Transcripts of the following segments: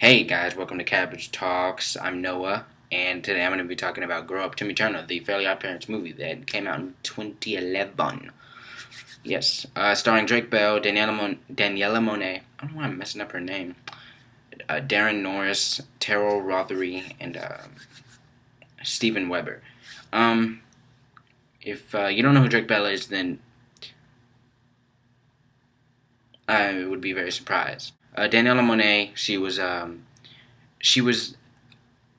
Hey guys, welcome to Cabbage Talks. I'm Noah, and today I'm going to be talking about Grow Up Timmy Turner, the Fairly Odd Parents movie that came out in 2011. Yes, starring Drake Bell, Daniela Monet. I don't know why I'm messing up her name. Darren Norris, Terrell Rothery, and Steven Weber. Um, if you don't know who Drake Bell is, then I would be very surprised. Daniela Monet, she was, I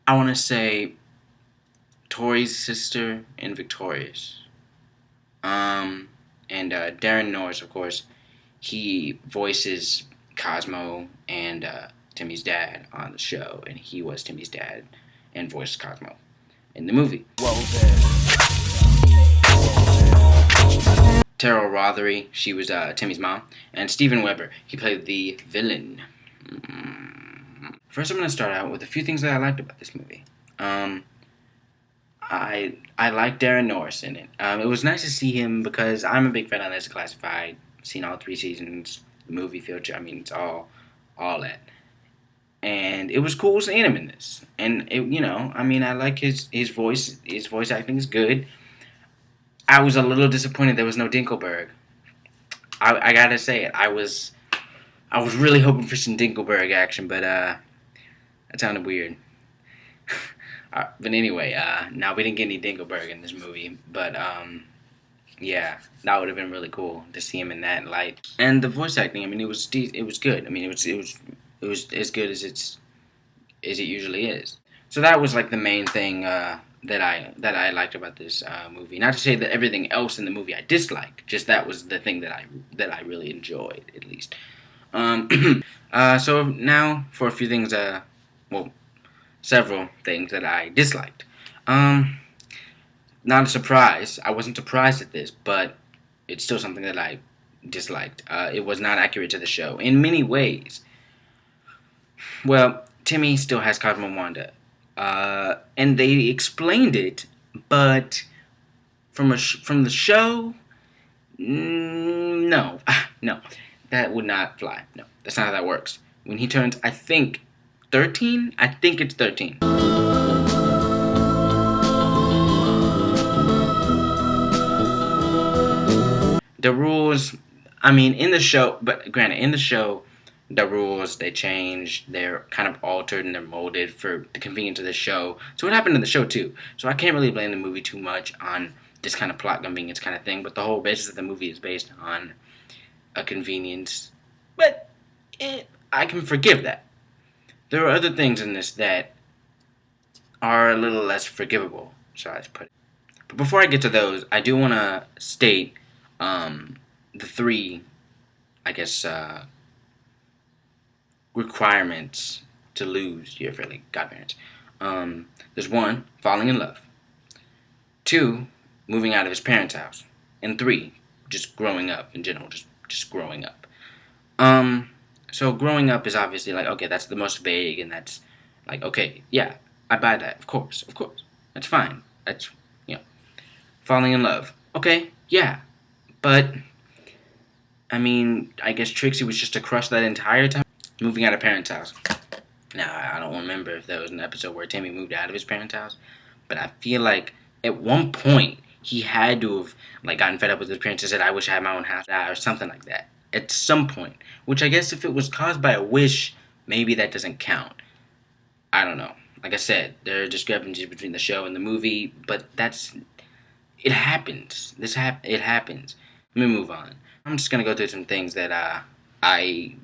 want to say, Tori's sister in Victorious. And Darren Norris, of course, he voices Cosmo and Timmy's dad on the show, and he was Timmy's dad and voiced Cosmo in the movie. Terrell Rothery, she was Timmy's mom, and Steven Weber, he played the villain. First, I'm going to start out with a few things that I liked about this movie. I like Darren Norris in it. It was nice to see him because I'm a big fan of Unless Classified. Seen all 3 seasons, the movie Future. I mean, it's all that. And it was cool seeing him in this. And I like his voice. His voice acting is good. I was a little disappointed there was no Dinkelberg. I gotta say it. I was really hoping for some Dinkelberg action, but that sounded weird. But anyway, now we didn't get any Dinkelberg in this movie, but yeah, that would have been really cool to see him in that light. And the voice acting, I mean, it was good. I mean, it was as good as it usually is. So that was like the main thing that I liked about this movie. Not to say that everything else in the movie I disliked, just that was the thing that I really enjoyed at least. So now for a few things. Several things that I disliked. Not a surprise. I wasn't surprised at this, but it's still something that I disliked. It was not accurate to the show in many ways. Well, Timmy still has Cosmo and Wanda, and they explained it, but from the show, no, that would not fly. No, that's not how that works. When he turns, I think 13? I think it's 13. The rules, I mean, in the show, but granted, in the show, the rules, they change, they're kind of altered and they're molded for the convenience of the show. So it happened in the show too. So I can't really blame the movie too much on this kind of plot convenience kind of thing, but the whole basis of the movie is based on a convenience. But I can forgive that. There are other things in this that are a little less forgivable, shall I put it. But before I get to those, I do want to state the 3, I guess, requirements to lose your fairly godparents. There's 1, falling in love. 2, moving out of his parents' house. And 3, just growing up in general, just growing up. So growing up is obviously like, okay, that's the most vague, and that's like, okay, yeah, I buy that, of course, that's fine, that's, falling in love, okay, yeah, but, I mean, I guess Trixie was just a crush that entire time. Moving out of parents' house. Now, I don't remember if there was an episode where Timmy moved out of his parents' house, but I feel like at one point he had to have, like, gotten fed up with his parents and said, I wish I had my own house, or something like that. At some point, which I guess if it was caused by a wish, maybe that doesn't count. I don't know. Like I said, there are discrepancies between the show and the movie, but it happens. It happens. Let me move on. I'm just gonna go through some things that I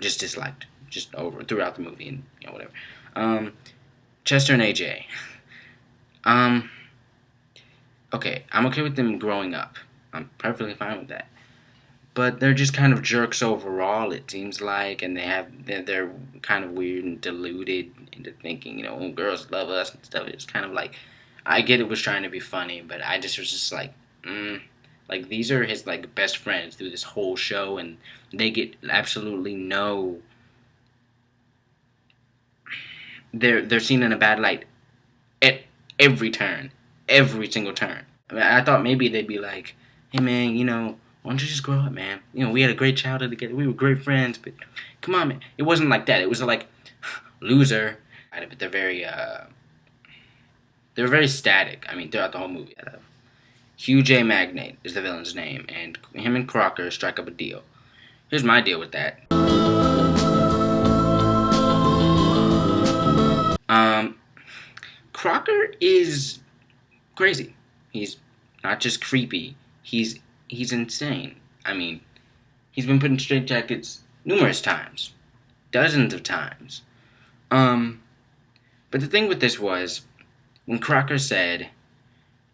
just disliked, just throughout the movie, and whatever. Chester and AJ. Okay, I'm okay with them growing up. I'm perfectly fine with that. But they're just kind of jerks overall, it seems like, and they're kind of weird and deluded into thinking, girls love us and stuff. It's kind of like, I get it was trying to be funny, but I just was just like, like these are his like best friends through this whole show, and they get absolutely no. They're seen in a bad light at every turn, every single turn. I mean, I thought maybe they'd be like, hey man, why don't you just grow up, man? We had a great childhood together. We were great friends, but come on, man. It wasn't like that. It was like, loser. But they're very static. I mean, throughout the whole movie. Hugh J. Magnate is the villain's name, and him and Crocker strike up a deal. Here's my deal with that. Crocker is crazy. He's not just creepy. He's insane. I mean, he's been put in straitjackets numerous times, dozens of times. But the thing with this was when Crocker said,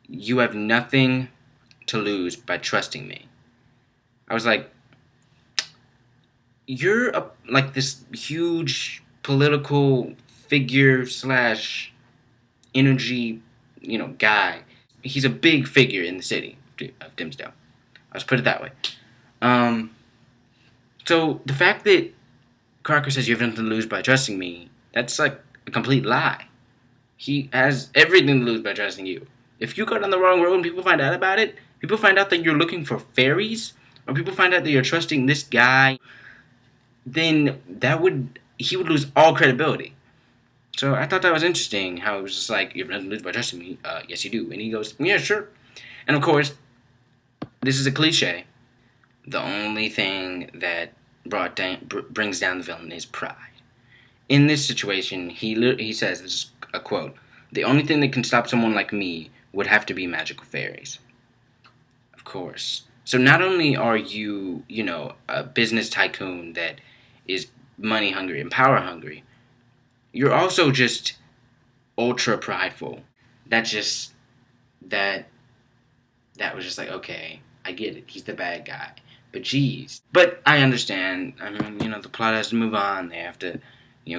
"You have nothing to lose by trusting me." I was like, "You're like this huge political figure slash energy, guy. He's a big figure in the city of Dimsdale. Let's put it that way. So the fact that Crocker says you have nothing to lose by trusting me, that's like a complete lie. He has everything to lose by trusting you. If you go down the wrong road and people find out about it, people find out that you're looking for fairies, or people find out that you're trusting this guy, then he would lose all credibility. So I thought that was interesting, how it was just like, you have nothing to lose by trusting me. Yes, you do. And he goes, yeah, sure. And of course, this is a cliche. The only thing that brings down the villain is pride. In this situation, he says, this is a quote, "The only thing that can stop someone like me would have to be magical fairies." Of course. So not only are you, a business tycoon that is money hungry and power hungry, you're also just ultra prideful. That was just like, okay, I get it. He's the bad guy. But geez. But I understand. I mean, the plot has to move on. They have to,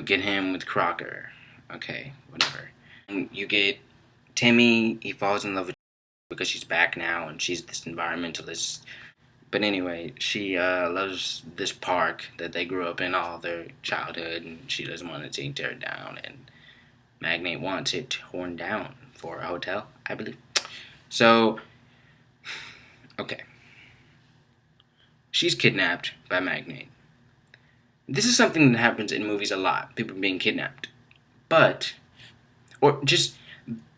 get him with Crocker. Okay, whatever. And you get Timmy. He falls in love with because she's back now and she's this environmentalist. But anyway, she loves this park that they grew up in all their childhood, and she doesn't want to tear it down. And Magnate wants it torn down for a hotel, I believe. So, okay. She's kidnapped by Magnate. This is something that happens in movies a lot, people being kidnapped. Or just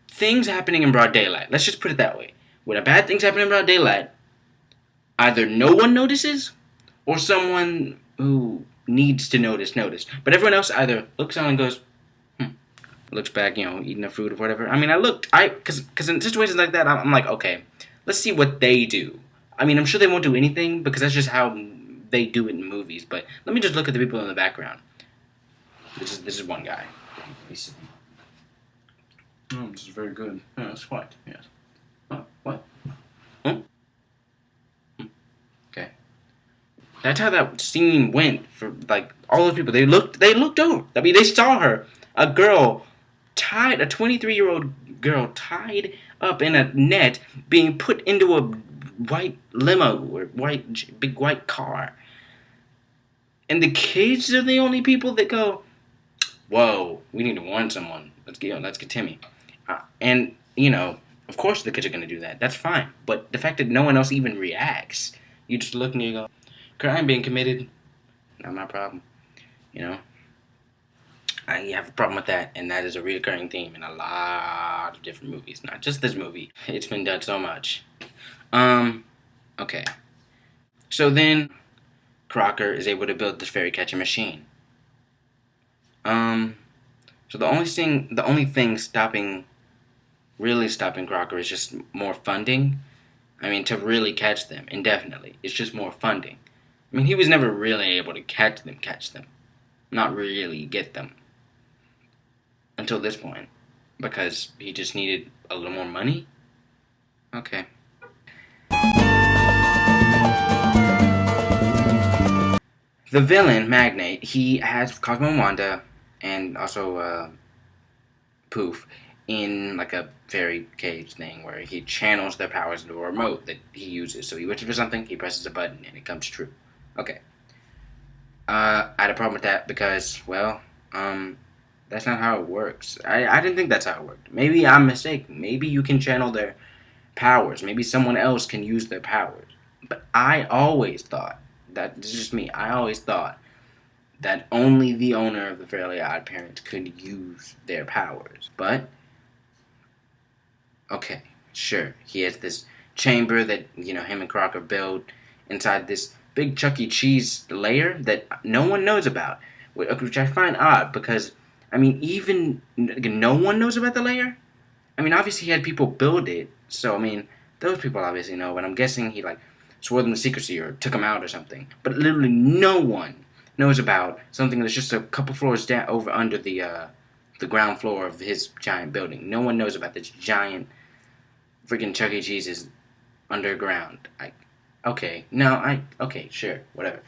things happening in broad daylight. Let's just put it that way. When a bad thing's happening in broad daylight, either no one notices, or someone who needs to notice. But everyone else either looks on and goes, looks back, eating their food or whatever. I mean, because in situations like that, I'm like, okay, let's see what they do. I mean, I'm sure they won't do anything, because that's just how they do it in movies, but let me just look at the people in the background. This is one guy. This is very good. Yeah, it's white, yes. What? Okay. That's how that scene went for, like, all those people. They looked over. I mean, they saw her. A 23-year-old girl tied up in a net, being put into a white limo, or big white car. And the kids are the only people that go, whoa, we need to warn someone. Let's get Timmy. And, of course the kids are going to do that. That's fine. But the fact that no one else even reacts, you just look and you go, crime being committed, not my problem. I have a problem with that, and that is a recurring theme in a lot of different movies. Not just this movie. It's been done so much. Okay. So then, Crocker is able to build this fairy catcher machine. So the only thing really stopping Crocker is just more funding. I mean, to really catch them indefinitely, it's just more funding. I mean, he was never really able to catch them. Not really get them. Until this point. Because he just needed a little more money? Okay. The villain, Magnate, he has Cosmo and Wanda, and also Poof, in like a fairy cage thing where he channels their powers into a remote that he uses. So he wishes for something, he presses a button, and it comes true. Okay. I had a problem with that because, well, that's not how it works. I didn't think that's how it worked. Maybe I'm mistaken. Maybe you can channel their powers. Maybe someone else can use their powers. But I always thought, this is just me, I always thought that only the owner of the Fairly Odd Parents could use their powers. But, okay, sure, he has this chamber that, him and Crocker build inside this big Chuck E. Cheese lair that no one knows about, which I find odd because, even no one knows about the lair? Obviously he had people build it, so, those people obviously know, but I'm guessing he, swore them to secrecy or took them out or something. But literally no one knows about something that's just a couple floors down over under the ground floor of his giant building. No one knows about this giant freaking Chuck E. Cheese's underground. Okay, sure, whatever.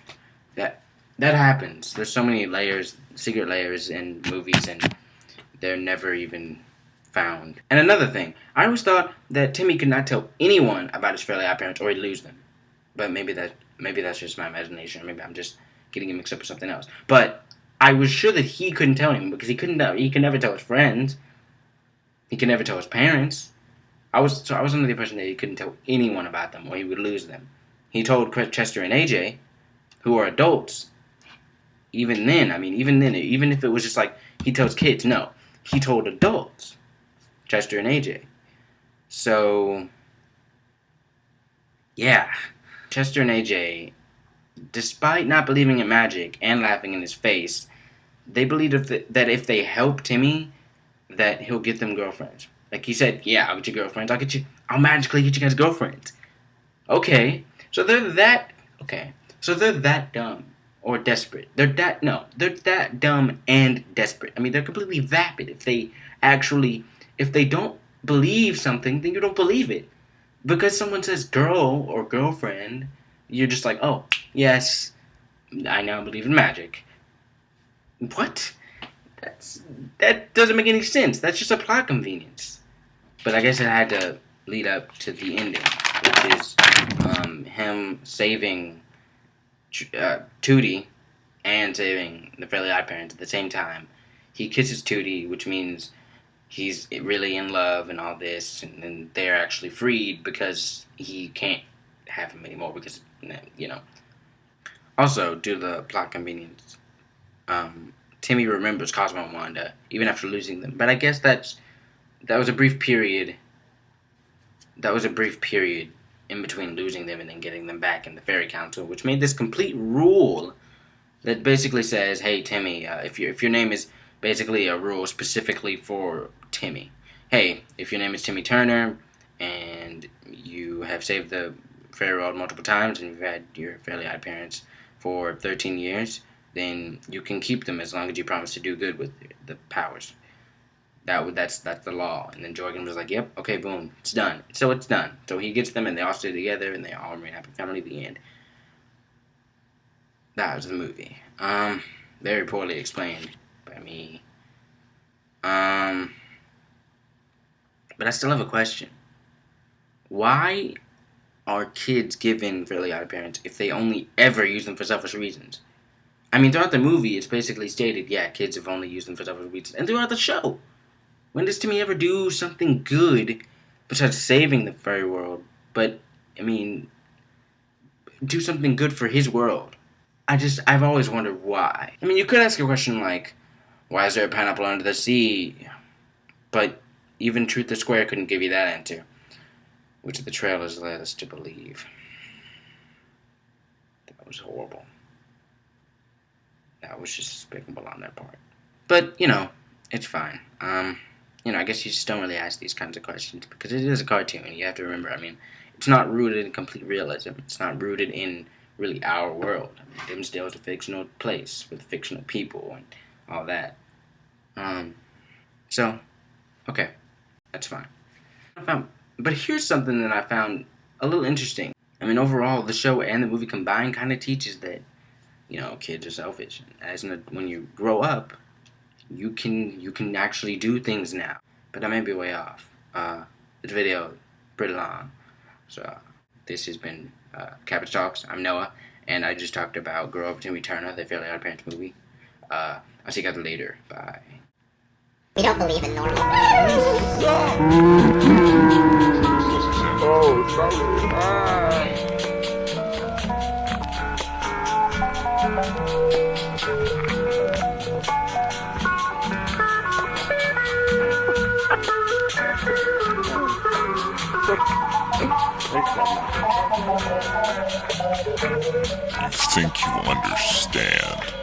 That happens. There's so many layers, secret layers in movies, and they're never even found. And another thing, I always thought that Timmy could not tell anyone about his Fairly Odd Parents or he'd lose them. But maybe that's just my imagination. Or maybe I'm just getting him mixed up with something else. But I was sure that he couldn't tell anyone because he could never tell his friends. He could never tell his parents. I was under the impression that he couldn't tell anyone about them or he would lose them. He told Chester and AJ, who are adults. Even then, even if it was just like he tells kids, no, he told adults, Chester and AJ. So, yeah. Chester and AJ, despite not believing in magic and laughing in his face, they believed that if they help Timmy, that he'll get them girlfriends. Like he said, yeah, I'll get you girlfriends. I'll magically get you guys girlfriends. Okay. So they're that dumb or desperate. They're that dumb and desperate. They're completely vapid. If they don't believe something, then you don't believe it. Because someone says girl or girlfriend, you're just like, oh, yes, I now believe in magic. What? That doesn't make any sense. That's just a plot convenience. But I guess it had to lead up to the ending, which is him saving Tootie and saving the Fairly Odd Parents at the same time. He kisses Tootie, which means he's really in love and all this, and then they're actually freed because he can't have him anymore because, Also, due to the plot convenience, Timmy remembers Cosmo and Wanda, even after losing them. But I guess that was a brief period. That was a brief period in between losing them and then getting them back in the Fairy Council, which made this complete rule that basically says, hey, Timmy, if your name is basically a rule specifically for Timmy. Hey, if your name is Timmy Turner and you have saved the fairy world multiple times and you've had your Fairly Odd Parents for 13 years, then you can keep them as long as you promise to do good with the powers. That's the law. And then Jorgen was like, yep, okay, boom, it's done. So it's done. So he gets them and they all stay together and they all remain happy family at the end. That was the movie. Very poorly explained by me. But I still have a question. Why are kids given Fairly Odd Parents if they only ever use them for selfish reasons? Throughout the movie, it's basically stated, yeah, kids have only used them for selfish reasons. And throughout the show, when does Timmy ever do something good besides saving the fairy world? But, do something good for his world. I've always wondered why. You could ask a question like, why is there a pineapple under the sea? But even Truth or Square couldn't give you that answer, which the trailers led us to believe. That was horrible. That was just despicable on their part. But, it's fine. I guess you just don't really ask these kinds of questions because it is a cartoon. You have to remember, it's not rooted in complete realism. It's not rooted in really our world. Dimsdale is a fictional place with fictional people and all that. So, okay, that's fine. But here's something that I found a little interesting. Overall, the show and the movie combined kind of teaches that, kids are selfish. When you grow up, you can actually do things now. But I may be way off. This video is pretty long. So, this has been Cabbage Talks. I'm Noah, and I just talked about Grow Up, Timmy Turner, the Fairly Odd Parents movie. I'll see you guys later. Bye. We don't believe in normal. Oh, sorry. You think you understand.